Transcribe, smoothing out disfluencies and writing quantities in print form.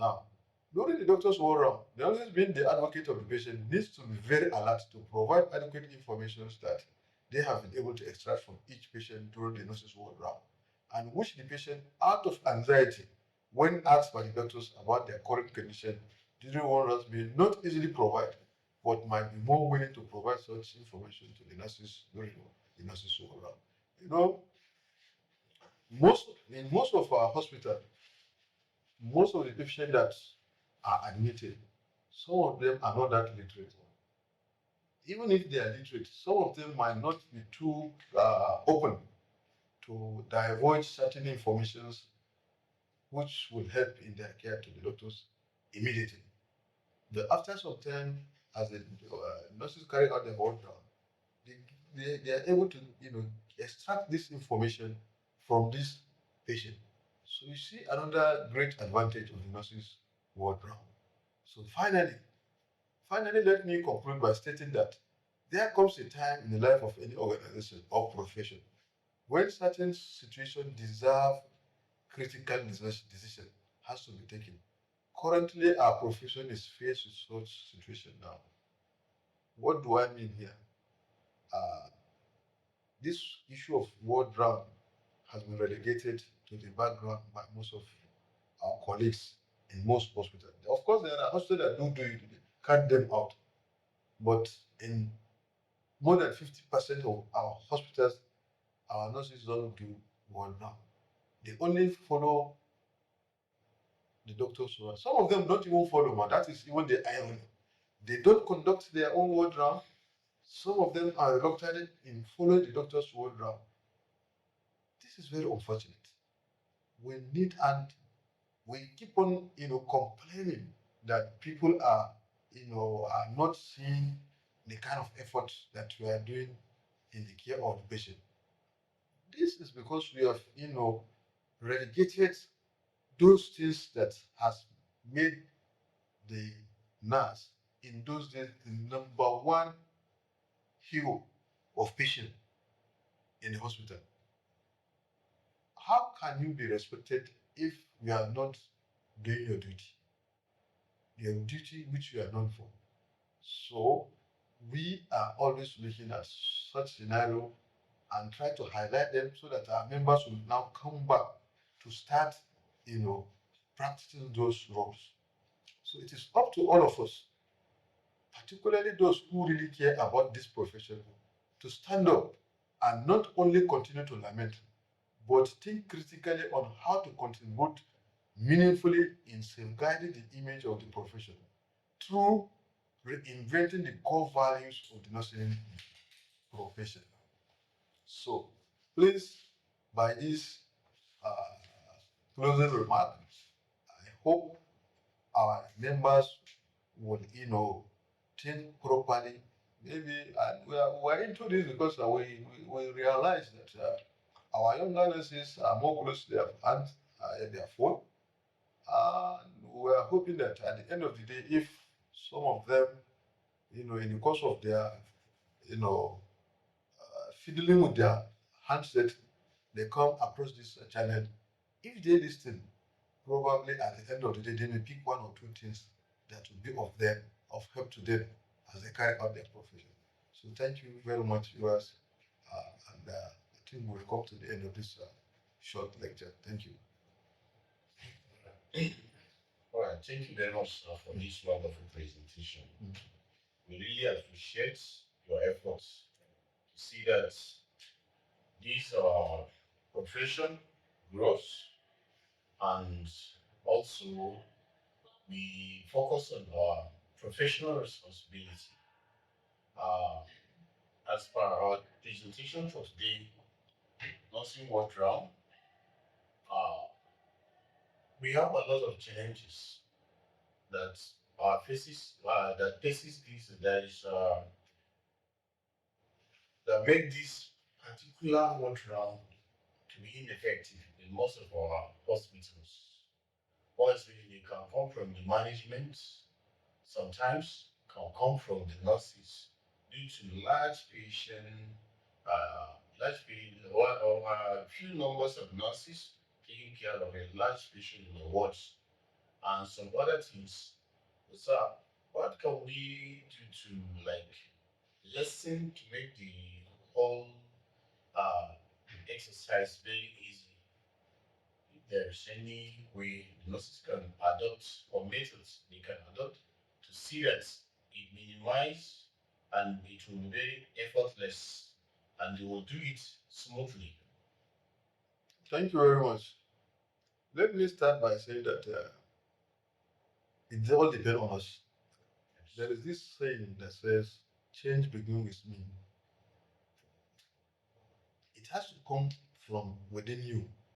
Now, during the doctor's war-round, the nurses being the advocate of the patient needs to be very alert to provide adequate information that they have been able to extract from each patient during the nurse's war-round, and which the patient, out of anxiety, when asked by the doctors about their current condition during war-rounds, may not easily provide, but might be more willing to provide such information to the nurses during the nurse's war-round. You know, most of our hospitals, most of the patients that are admitted, some of them are not that literate. Even if they are literate, some of them might not be too open to divulge certain informations which will help in their care to the doctors immediately. But after some time, as the nurses carry out their work now, they are able to extract this information from this patient. So you see another great advantage of the nurses' ward round. So finally, let me conclude by stating that there comes a time in the life of any organization or profession when certain situations deserve critical decision has to be taken. Currently, our profession is faced with such situation now. What do I mean here? Uh, this issue of ward round has been relegated to the background by most of our colleagues in most hospitals. Of course, there are hospitals that do it, cut them out. But in more than 50% of our hospitals, our nurses don't do ward round. They only follow the doctor's word. Some of them don't even follow, but that is even the irony. They don't conduct their own word round. Some of them are reluctant in following the doctor's word round. This is very unfortunate. We need, and we keep on complaining that people are not seeing the kind of effort that we are doing in the care of the patient. This is because we have relegated those things that has made the nurse in those days the number one hero of patient in the hospital. How can you be respected if you are not doing your duty which you are known for? So we are always looking at such scenario and try to highlight them so that our members will now come back to start, practicing those roles. So it is up to all of us, particularly those who really care about this profession, to stand up and not only continue to lament, but think critically on how to contribute meaningfully in safeguarding the image of the profession through reinventing the core values of the nursing profession. So, please, by this uh, closing remark, I hope our members would, think properly. Maybe, and we're into this because we realize that our younger nurses are more close to their hands, their phone. And we are hoping that at the end of the day, if some of them, in the course of their, fiddling with their handset, they come across this channel. If they listen, probably at the end of the day, they may pick one or two things that will be of help to them as they carry out their profession. So thank you very much, viewers. And I think we'll come to the end of this short lecture. Thank you. All right, thank you very much for this wonderful presentation. We really appreciate your efforts to see that this profession grows, and also we focus on our professional responsibility. Uh, as per our presentation for today, nursing work round, uh, we have a lot of challenges that faces this that is that make this particular work round to be ineffective in most of our hospitals. Honestly, they can come from the management, sometimes can come from the nurses due to few numbers of nurses taking care of a large patient in the wards. and some other things. So, what can we do to like lessen to make the whole uh, exercise very easy? If there's any way the nurses can adopt or methods they can adopt to see that it minimize and it will be very effortless and they will do it smoothly. Thank you very much. Let me start by saying that it all depends on us. Yes. There is this saying that says, change begins with me. It has to come from within you.